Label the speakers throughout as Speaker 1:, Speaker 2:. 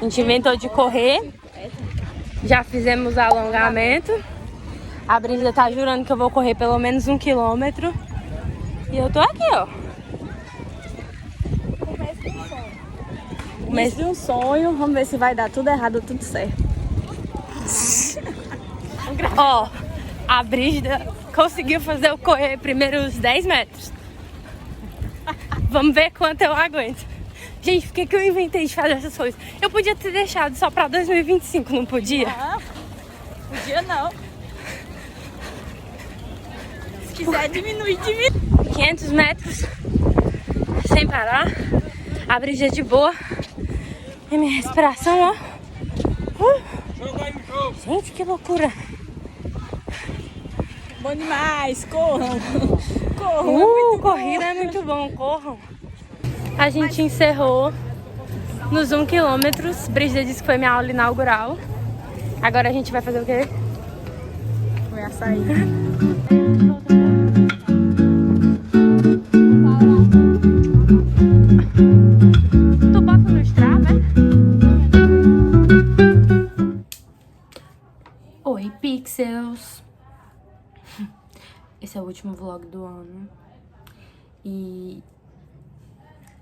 Speaker 1: gente inventou de correr. Já fizemos alongamento. A Brisa tá jurando que eu vou correr pelo menos 1 quilômetro. E eu tô aqui, ó.
Speaker 2: Começo de um sonho. Vamos ver se vai dar tudo errado ou tudo certo.
Speaker 1: Ó, a Brígida conseguiu fazer eu correr primeiro os 10 metros. Vamos ver quanto eu aguento. Gente, por que eu inventei de fazer essas coisas? Eu podia ter deixado só pra 2025, não podia?
Speaker 2: Não, podia não. Se quiser diminuir, diminui.
Speaker 1: 500 metros sem parar. A Brígida de boa. E minha respiração, ó. Gente, que loucura.
Speaker 2: Bom demais, corram. Corram.
Speaker 1: Corrida é muito bom, corram. A gente encerrou nos 1 quilômetro. Brígida disse que foi minha aula inaugural. Agora a gente vai fazer o quê?
Speaker 2: Foi açaí.
Speaker 1: Tu bota no Strava, é? Oi, Pixels! Esse é o último vlog do ano. E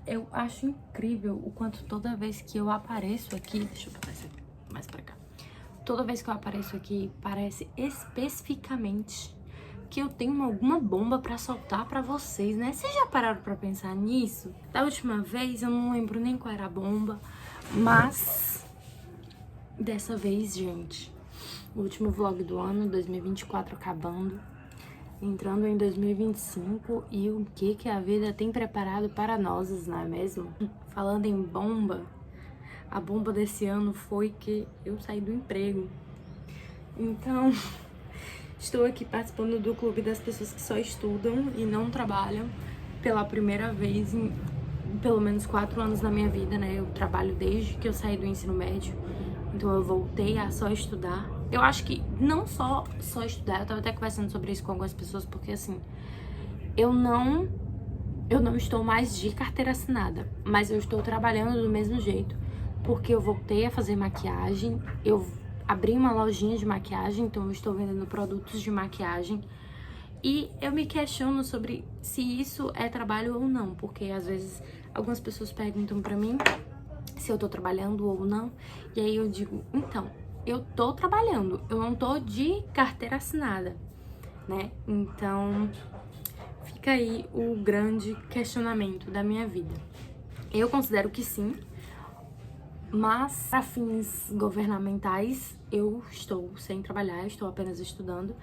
Speaker 1: eu acho incrível o quanto toda vez que eu apareço aqui... Deixa eu botar isso mais pra cá. Toda vez que eu apareço aqui, parece especificamente que eu tenho alguma bomba pra soltar pra vocês, né? Vocês já pararam pra pensar nisso? Da última vez, eu não lembro nem qual era a bomba, mas dessa vez, gente, o último vlog do ano, 2024 acabando, entrando em 2025 e o que a vida tem preparado para nós, não é mesmo? Falando em bomba, a bomba desse ano foi que eu saí do emprego. Então, estou aqui participando do clube das pessoas que só estudam e não trabalham pela primeira vez em pelo menos 4 anos na minha vida, né? Eu trabalho desde que eu saí do ensino médio, então eu voltei a só estudar. Eu acho que não só estudar, eu tava até conversando sobre isso com algumas pessoas, porque assim, eu não estou mais de carteira assinada, mas eu estou trabalhando do mesmo jeito, porque eu voltei a fazer maquiagem, eu abri uma lojinha de maquiagem, então eu estou vendendo produtos de maquiagem. E eu me questiono sobre se isso é trabalho ou não, porque às vezes algumas pessoas perguntam pra mim se eu tô trabalhando ou não, e aí eu digo, então, eu tô trabalhando, eu não tô de carteira assinada, né? Então, fica aí o grande questionamento da minha vida. Eu considero que sim, mas para fins governamentais eu estou sem trabalhar, eu estou apenas estudando.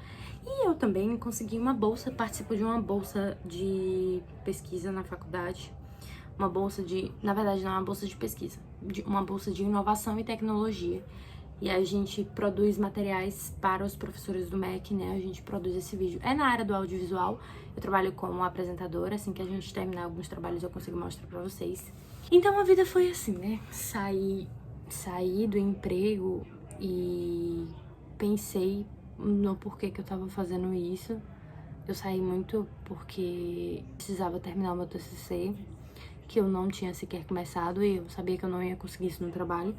Speaker 1: E eu também consegui uma bolsa, participo de uma bolsa de pesquisa na faculdade. Uma bolsa de, na verdade não é uma bolsa de pesquisa, uma bolsa de inovação e tecnologia. E a gente produz materiais para os professores do MEC, né? A gente produz esse vídeo. É na área do audiovisual, eu trabalho como apresentadora, assim que a gente terminar alguns trabalhos eu consigo mostrar pra vocês. Então a vida foi assim, né? Saí do emprego e pensei no porquê que eu tava fazendo isso. Eu saí muito porque precisava terminar o meu TCC, que eu não tinha sequer começado, e eu sabia que eu não ia conseguir isso no trabalho,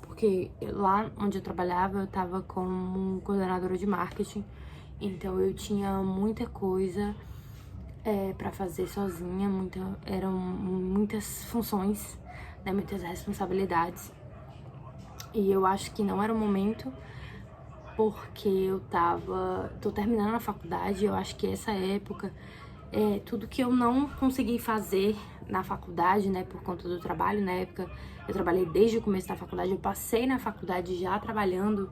Speaker 1: porque lá onde eu trabalhava eu tava como coordenadora de marketing, então eu tinha muita coisa pra fazer sozinha, eram muitas funções, né, muitas responsabilidades, e eu acho que não era o momento, porque eu tô terminando a faculdade. Eu acho que essa época, tudo que eu não consegui fazer na faculdade, né, por conta do trabalho, na época eu trabalhei desde o começo da faculdade, eu passei na faculdade já trabalhando,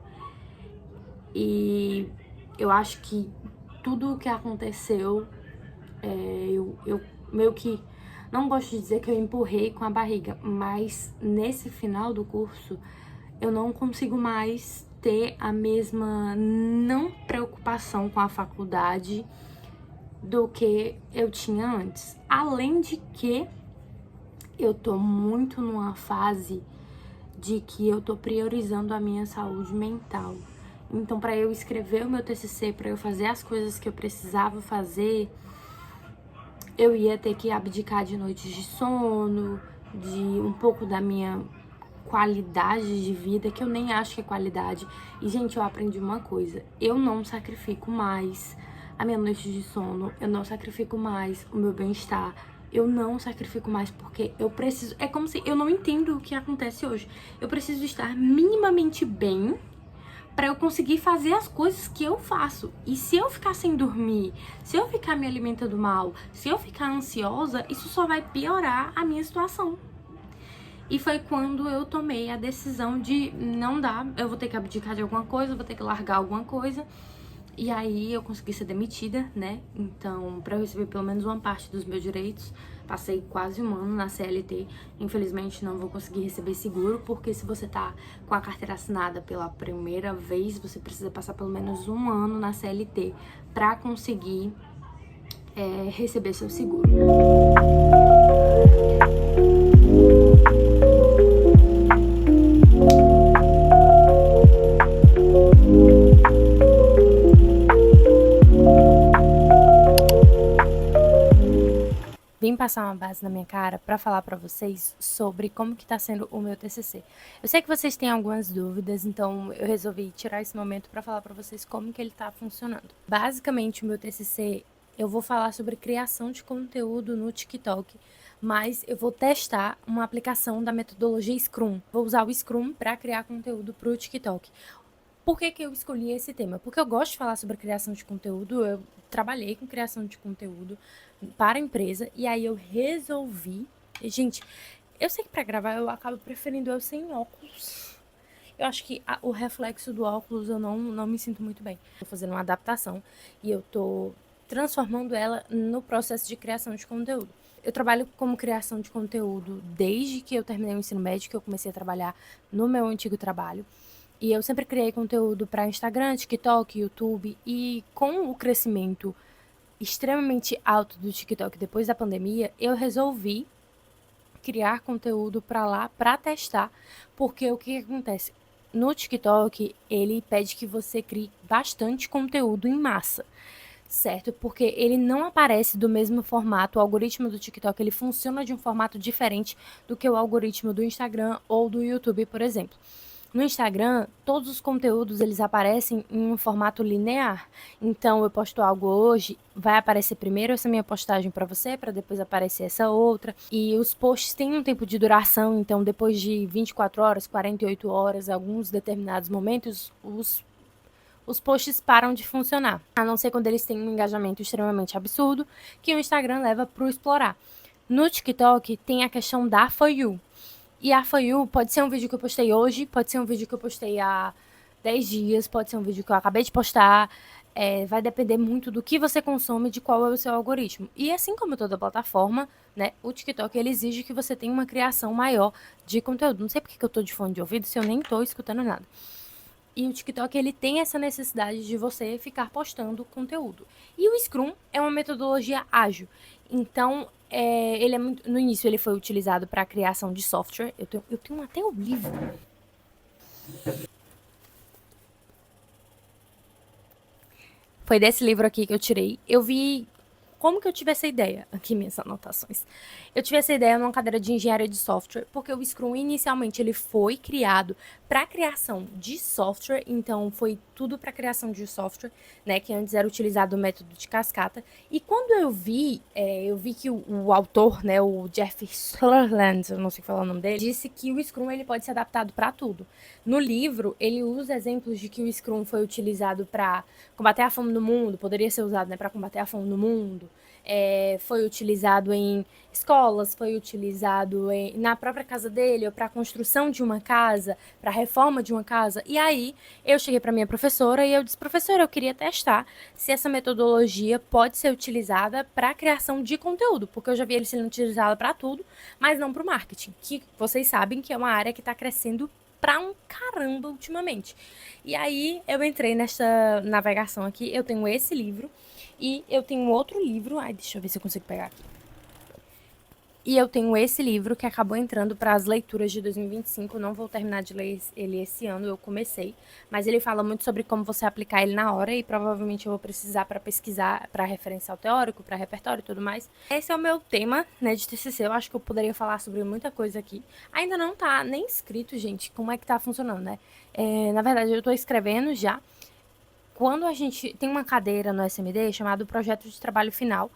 Speaker 1: e eu acho que tudo o que aconteceu, eu meio que, não gosto de dizer que eu empurrei com a barriga, mas nesse final do curso eu não consigo mais ter a mesma não preocupação com a faculdade do que eu tinha antes. Além de que eu tô muito numa fase de que eu tô priorizando a minha saúde mental. Então, para eu escrever o meu TCC, para eu fazer as coisas que eu precisava fazer, eu ia ter que abdicar de noites de sono, de um pouco da minha qualidade de vida, que eu nem acho que é qualidade. E, gente, eu aprendi uma coisa: eu não sacrifico mais a minha noite de sono, eu não sacrifico mais o meu bem-estar, eu não sacrifico mais porque eu preciso. É como se eu não entendo o que acontece hoje. Eu preciso estar minimamente bem pra eu conseguir fazer as coisas que eu faço. E se eu ficar sem dormir, se eu ficar me alimentando mal, se eu ficar ansiosa, isso só vai piorar a minha situação. E foi quando eu tomei a decisão de não dar, eu vou ter que abdicar de alguma coisa, eu vou ter que largar alguma coisa. E aí eu consegui ser demitida, né? Então, pra eu receber pelo menos uma parte dos meus direitos, passei quase um ano na CLT. Infelizmente não vou conseguir receber seguro, porque se você tá com a carteira assinada pela primeira vez, você precisa passar pelo menos um ano na CLT pra conseguir receber seu seguro. Vim passar uma base na minha cara para falar para vocês sobre como que tá sendo o meu TCC. Eu sei que vocês têm algumas dúvidas, então eu resolvi tirar esse momento para falar para vocês como que ele tá funcionando. Basicamente, o meu TCC, eu vou falar sobre criação de conteúdo no TikTok, mas eu vou testar uma aplicação da metodologia Scrum. Vou usar o Scrum para criar conteúdo para o TikTok. Por que que eu escolhi esse tema? Porque eu gosto de falar sobre criação de conteúdo, eu trabalhei com criação de conteúdo para a empresa, e aí eu resolvi... Gente, eu sei que para gravar eu acabo preferindo eu sem óculos. Eu acho que o reflexo do óculos eu não me sinto muito bem. Tô fazendo uma adaptação e eu tô transformando ela no processo de criação de conteúdo. Eu trabalho como criação de conteúdo desde que eu terminei o ensino médio, que eu comecei a trabalhar no meu antigo trabalho. E eu sempre criei conteúdo para Instagram, TikTok, YouTube, e com o crescimento extremamente alto do TikTok depois da pandemia, eu resolvi criar conteúdo para lá para testar, porque o que acontece? No TikTok, ele pede que você crie bastante conteúdo em massa, certo? Porque ele não aparece do mesmo formato, o algoritmo do TikTok, ele funciona de um formato diferente do que o algoritmo do Instagram ou do YouTube, por exemplo. No Instagram, todos os conteúdos eles aparecem em um formato linear. Então, eu posto algo hoje, vai aparecer primeiro essa minha postagem para você, para depois aparecer essa outra. E os posts têm um tempo de duração, então depois de 24 horas, 48 horas, alguns determinados momentos, os posts param de funcionar. A não ser quando eles têm um engajamento extremamente absurdo, que o Instagram leva para o explorar. No TikTok, tem a questão da For You. E a For You pode ser um vídeo que eu postei hoje, pode ser um vídeo que eu postei há 10 dias, pode ser um vídeo que eu acabei de postar. Vai depender muito do que você consome, de qual é o seu algoritmo. E assim como toda plataforma, né, o TikTok ele exige que você tenha uma criação maior de conteúdo. Não sei porque que eu tô de fone de ouvido se eu nem tô escutando nada. E o TikTok ele tem essa necessidade de você ficar postando conteúdo. E o Scrum é uma metodologia ágil. Então, ele é muito, no início ele foi utilizado para a criação de software. Eu tenho até o livro. Foi desse livro aqui que eu tirei. Eu vi como que eu tive essa ideia. Aqui minhas anotações. Eu tive essa ideia numa cadeira de engenharia de software, porque o Scrum inicialmente ele foi criado para criação de software, então foi tudo para criação de software, né, que antes era utilizado o método de cascata. E quando eu vi que o autor, né, o Jeff Sutherland, eu não sei falar o nome dele, disse que o Scrum ele pode ser adaptado para tudo. No livro, ele usa exemplos de que o Scrum foi utilizado para combater a fome no mundo, poderia ser usado, né, para combater a fome no mundo. Foi utilizado em escolas, foi utilizado na própria casa dele, ou para a construção de uma casa, para a reforma de uma casa. E aí, eu cheguei para minha professora e eu disse, professora, eu queria testar se essa metodologia pode ser utilizada para a criação de conteúdo, porque eu já vi ele sendo utilizado para tudo, mas não para o marketing, que vocês sabem que é uma área que está crescendo pra um caramba ultimamente. E aí, eu entrei nessa navegação aqui, eu tenho esse livro, e eu tenho outro livro, deixa eu ver se eu consigo pegar aqui. E eu tenho esse livro que acabou entrando para as leituras de 2025. Não vou terminar de ler ele esse ano, eu comecei. Mas ele fala muito sobre como você aplicar ele na hora e provavelmente eu vou precisar para pesquisar, para referencial teórico, para repertório e tudo mais. Esse é o meu tema, né, de TCC. Eu acho que eu poderia falar sobre muita coisa aqui. Ainda não tá nem escrito, gente, como é que tá funcionando, né? Na verdade, eu tô escrevendo já. Quando a gente tem uma cadeira no SMD chamado Projeto de Trabalho Final,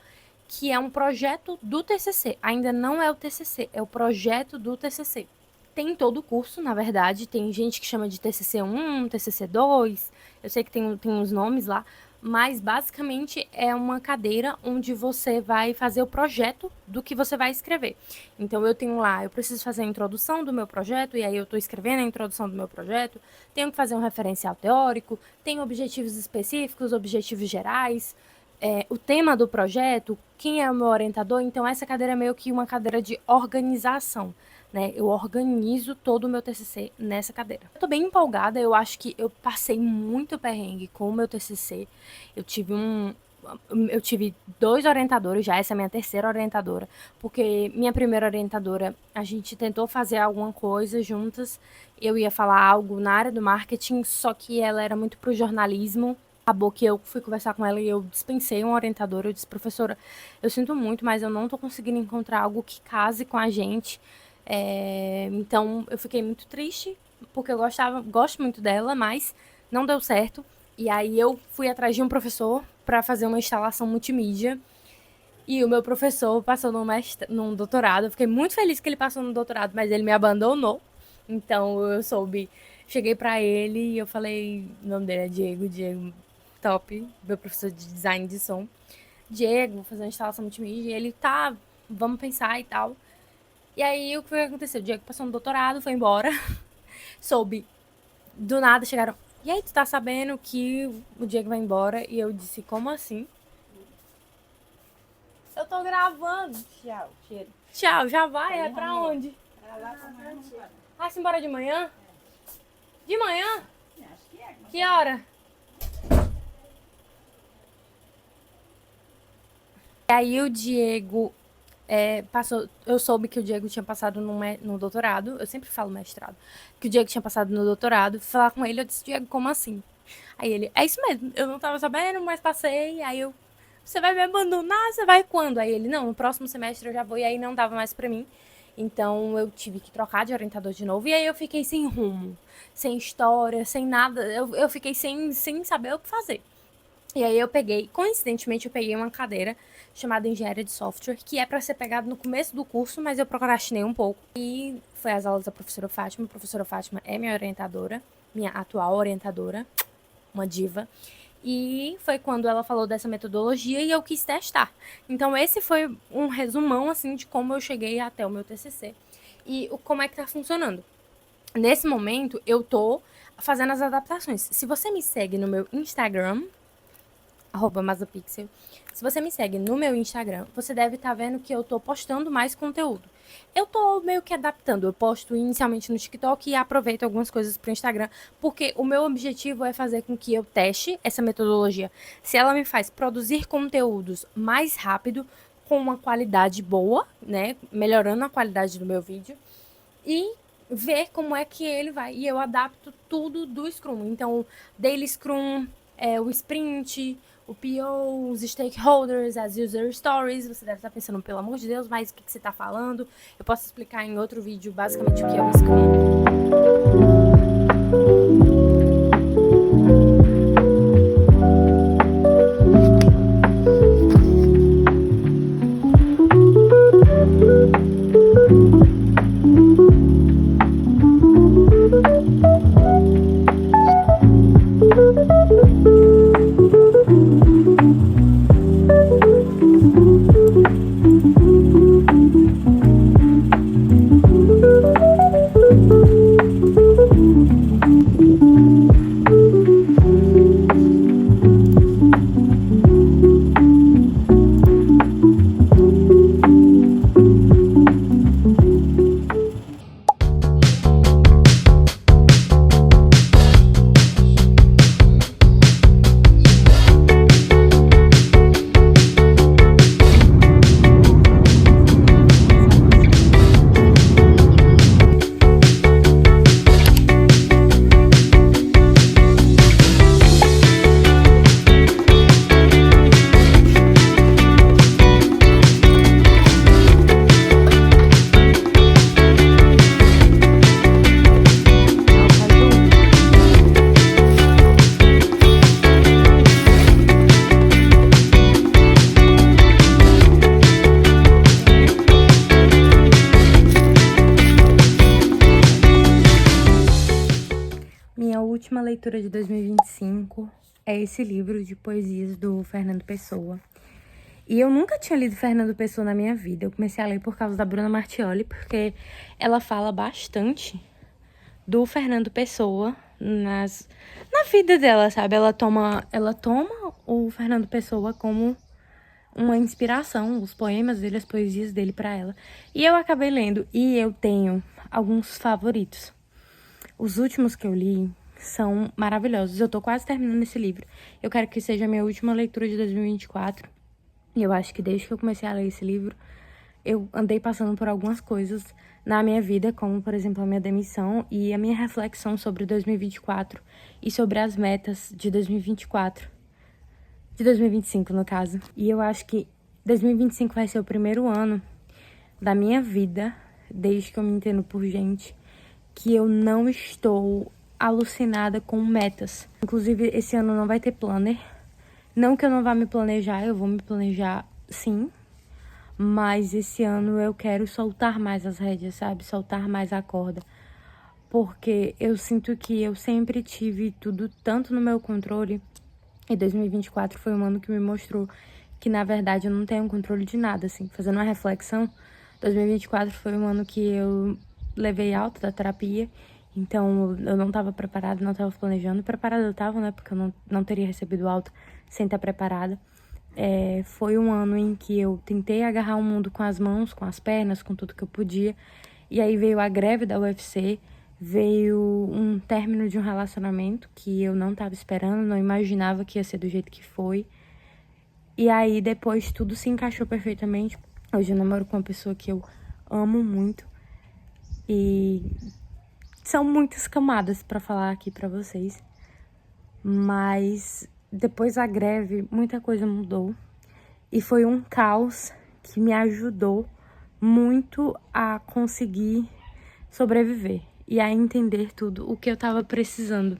Speaker 1: que é um projeto do TCC. Ainda não é o TCC, é o projeto do TCC. Tem todo o curso, na verdade. Tem gente que chama de TCC1, TCC2. Eu sei que tem uns nomes lá. Mas, basicamente, é uma cadeira onde você vai fazer o projeto do que você vai escrever. Então, eu tenho lá, eu preciso fazer a introdução do meu projeto, e aí eu estou escrevendo a introdução do meu projeto. Tenho que fazer um referencial teórico, tenho objetivos específicos, objetivos gerais, o tema do projeto, quem é o meu orientador. Então, essa cadeira é meio que uma cadeira de organização, né? Eu organizo todo o meu TCC nessa cadeira. Eu tô bem empolgada, eu acho que eu passei muito perrengue com o meu TCC. Eu tive 2 orientadores já, essa é a minha terceira orientadora, porque minha primeira orientadora, a gente tentou fazer alguma coisa juntas, eu ia falar algo na área do marketing, só que ela era muito pro jornalismo. Acabou que eu fui conversar com ela e eu dispensei uma orientadora. Eu disse, professora, eu sinto muito, mas eu não tô conseguindo encontrar algo que case com a gente. Então, eu fiquei muito triste, porque eu gosto muito dela, mas não deu certo. E aí, eu fui atrás de um professor para fazer uma instalação multimídia. E o meu professor passou num doutorado. Eu fiquei muito feliz que ele passou no doutorado, mas ele me abandonou. Então, cheguei para ele e eu falei, o nome dele é Diego top, meu professor de design de som. Diego, vou fazer uma instalação multimídia. E ele, tá, vamos pensar e tal. E aí, o que foi que aconteceu? O Diego passou no doutorado, foi embora. Do nada, chegaram, e aí, tu tá sabendo que o Diego vai embora? E eu disse, como assim? Eu tô gravando.
Speaker 2: Tchau, cheiro.
Speaker 1: Tchau, já vai? É pra onde? Vai se embora de manhã? De manhã?
Speaker 2: Acho que é.
Speaker 1: Que hora? E aí o Diego passou. Eu soube que o Diego tinha passado no doutorado. Eu sempre falo mestrado. Que o Diego tinha passado no doutorado. Fui falar com ele, eu disse, Diego, como assim? Aí ele, é isso mesmo, eu não tava sabendo, mas passei. Aí você vai me abandonar? Você vai quando? Aí ele, não, no próximo semestre eu já vou. E aí não dava mais pra mim. Então eu tive que trocar de orientador de novo. E aí eu fiquei sem rumo, sem história, sem nada. Eu fiquei sem saber o que fazer. E aí coincidentemente, eu peguei uma cadeira chamada Engenharia de Software, que é para ser pegado no começo do curso, mas eu procrastinei um pouco. E foi as aulas da professora Fátima. A professora Fátima é minha orientadora, minha atual orientadora, uma diva. E foi quando ela falou dessa metodologia e eu quis testar. Então esse foi um resumão, assim, de como eu cheguei até o meu TCC. E como é que tá funcionando. Nesse momento, eu tô fazendo as adaptações. Se você me segue no meu Instagram, @mazapixel. Se você me segue no meu Instagram, você deve estar vendo que eu tô postando mais conteúdo. Eu tô meio que adaptando. Eu posto inicialmente no TikTok e aproveito algumas coisas pro Instagram, porque o meu objetivo é fazer com que eu teste essa metodologia. Se ela me faz produzir conteúdos mais rápido, com uma qualidade boa, né? Melhorando a qualidade do meu vídeo. E ver como é que ele vai. E eu adapto tudo do Scrum. Então, Daily Scrum, o Sprint, o PO, os stakeholders, as user stories. Você deve estar pensando, pelo amor de Deus, mas o que você está falando? Eu posso explicar em outro vídeo basicamente o que é o Scrum. leitura de 2025 é esse livro de poesias do Fernando Pessoa. E eu nunca tinha lido Fernando Pessoa na minha vida. Eu comecei a ler por causa da Bruna Martioli, porque ela fala bastante do Fernando Pessoa na vida dela, sabe? Ela toma o Fernando Pessoa como uma inspiração, os poemas dele, as poesias dele pra ela. E eu acabei lendo, e eu tenho alguns favoritos. Os últimos que eu li são maravilhosos. Eu tô quase terminando esse livro. Eu quero que seja a minha última leitura de 2024. E eu acho que desde que eu comecei a ler esse livro, eu andei passando por algumas coisas na minha vida, como, por exemplo, a minha demissão e a minha reflexão sobre 2024 e sobre as metas de 2024. De 2025, no caso. E eu acho que 2025 vai ser o primeiro ano da minha vida, desde que eu me entendo por gente, que eu não estou alucinada com metas. Inclusive, esse ano não vai ter planner. Não que eu não vá me planejar, eu vou me planejar sim. Mas esse ano eu quero soltar mais as rédeas, sabe? Soltar mais a corda. Porque eu sinto que eu sempre tive tudo tanto no meu controle. E 2024 foi um ano que me mostrou que, na verdade, eu não tenho controle de nada, assim. Fazendo uma reflexão, 2024 foi um ano que eu levei alta da terapia. Então, eu não estava preparada, não estava planejando. Preparada eu estava, né? Porque eu não teria recebido alta sem estar preparada. Foi um ano em que eu tentei agarrar o mundo com as mãos, com as pernas, com tudo que eu podia. E aí veio a greve da UFC, veio um término de um relacionamento que eu não estava esperando, não imaginava que ia ser do jeito que foi. E aí depois tudo se encaixou perfeitamente. Hoje eu namoro com uma pessoa que eu amo muito. E são muitas camadas pra falar aqui pra vocês. Mas depois da greve, muita coisa mudou. E foi um caos que me ajudou muito a conseguir sobreviver e a entender tudo o que eu tava precisando.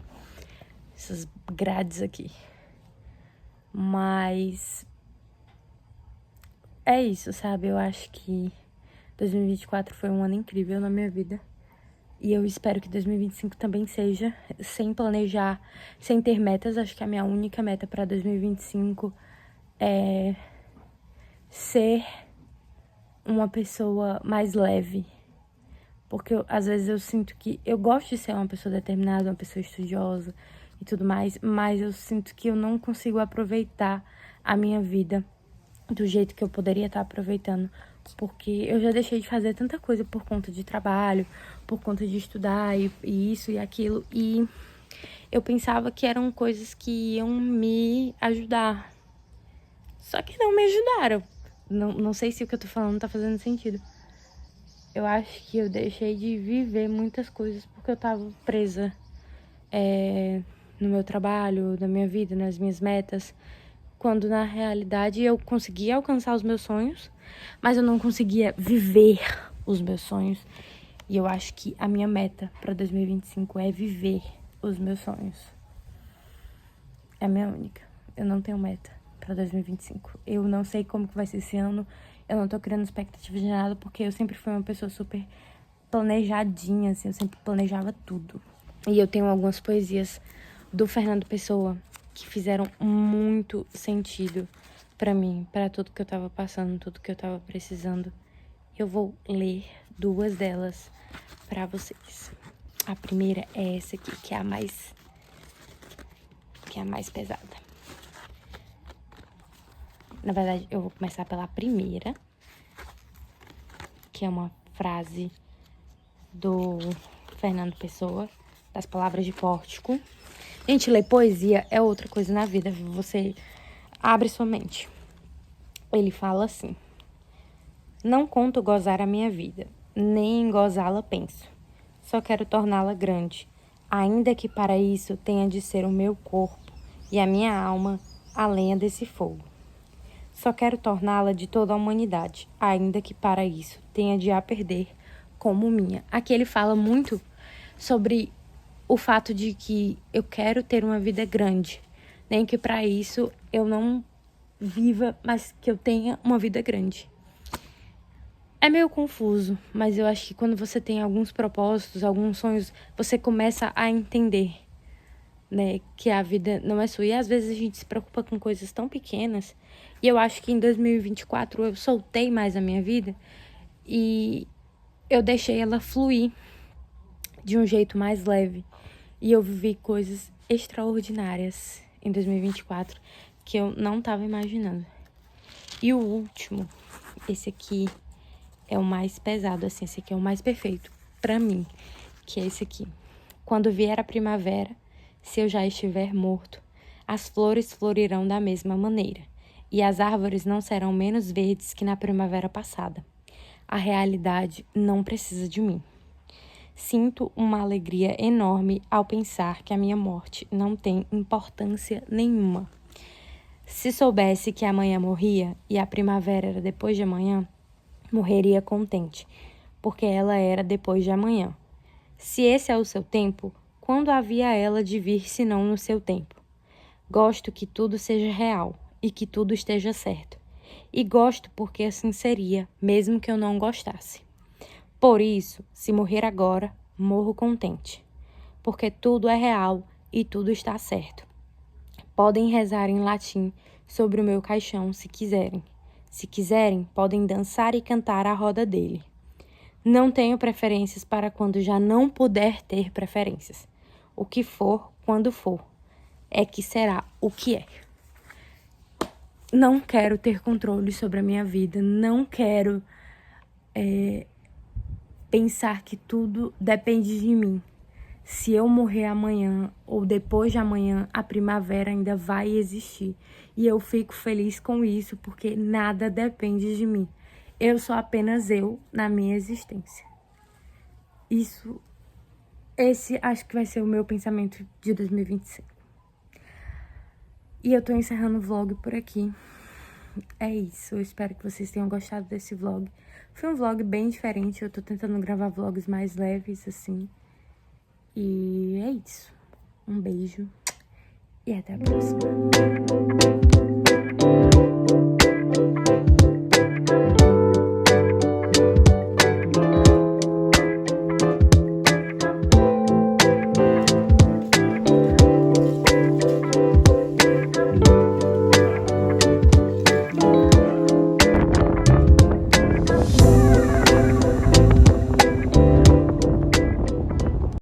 Speaker 1: Essas grades aqui. Mas é isso, sabe? Eu acho que 2024 foi um ano incrível na minha vida. E eu espero que 2025 também seja, sem planejar, sem ter metas. Acho que a minha única meta para 2025 é ser uma pessoa mais leve. Porque às vezes eu sinto que eu gosto de ser uma pessoa determinada, uma pessoa estudiosa e tudo mais, mas eu sinto que eu não consigo aproveitar a minha vida do jeito que eu poderia estar aproveitando. Porque eu já deixei de fazer tanta coisa por conta de trabalho, por conta de estudar e isso e aquilo. E eu pensava que eram coisas que iam me ajudar. Só que não me ajudaram. Não sei se o que eu tô falando tá fazendo sentido. Eu acho que eu deixei de viver muitas coisas porque eu tava presa no meu trabalho, na minha vida, nas minhas metas. Quando na realidade eu conseguia alcançar os meus sonhos, mas eu não conseguia viver os meus sonhos. E eu acho que a minha meta para 2025 é viver os meus sonhos. É a minha única. Eu não tenho meta para 2025. Eu não sei como que vai ser esse ano. Eu não tô criando expectativa de nada, porque eu sempre fui uma pessoa super planejadinha, assim. Eu sempre planejava tudo. E eu tenho algumas poesias do Fernando Pessoa que fizeram muito sentido pra mim, pra tudo que eu tava passando, tudo que eu tava precisando. Eu vou ler duas delas pra vocês. A primeira é essa aqui, que é a mais pesada. Na verdade, eu vou começar pela primeira, que é uma frase do Fernando Pessoa, das Palavras de Pórtico. Gente, ler poesia é outra coisa na vida, você abre sua mente. Ele fala assim: não conto gozar a minha vida, nem em gozá-la penso. Só quero torná-la grande, ainda que para isso tenha de ser o meu corpo e a minha alma a lenha desse fogo. Só quero torná-la de toda a humanidade, ainda que para isso tenha de a perder como minha. Aqui ele fala muito sobre o fato de que eu quero ter uma vida grande, nem que para isso eu não viva, mas que eu tenha uma vida grande. É meio confuso, mas eu acho que quando você tem alguns propósitos, alguns sonhos, você começa a entender né? Que a vida não é sua. E às vezes a gente se preocupa com coisas tão pequenas. E eu acho que em 2024 eu soltei mais a minha vida e eu deixei ela fluir de um jeito mais leve. E eu vivi coisas extraordinárias em 2024 que eu não estava imaginando. E o último, esse aqui é o mais pesado, assim, esse aqui é o mais perfeito pra mim, que é esse aqui. Quando vier a primavera, se eu já estiver morto, as flores florirão da mesma maneira, e as árvores não serão menos verdes que na primavera passada. A realidade não precisa de mim. Sinto uma alegria enorme ao pensar que a minha morte não tem importância nenhuma. Se soubesse que amanhã morria e a primavera era depois de amanhã, morreria contente, porque ela era depois de amanhã. Se esse é o seu tempo, quando havia ela de vir senão no seu tempo? Gosto que tudo seja real e que tudo esteja certo. E gosto porque assim seria, mesmo que eu não gostasse. Por isso, se morrer agora, morro contente, porque tudo é real e tudo está certo. Podem rezar em latim sobre o meu caixão se quiserem. Se quiserem, podem dançar e cantar à roda dele. Não tenho preferências para quando já não puder ter preferências. O que for, quando for, é que será o que é. Não quero ter controle sobre a minha vida, não quero pensar que tudo depende de mim. Se eu morrer amanhã ou depois de amanhã, a primavera ainda vai existir. E eu fico feliz com isso, porque nada depende de mim. Eu sou apenas eu na minha existência. Esse acho que vai ser o meu pensamento de 2025. E eu tô encerrando o vlog por aqui. É isso, eu espero que vocês tenham gostado desse vlog. Foi um vlog bem diferente, eu tô tentando gravar vlogs mais leves, assim. E é isso. Um beijo e até a próxima.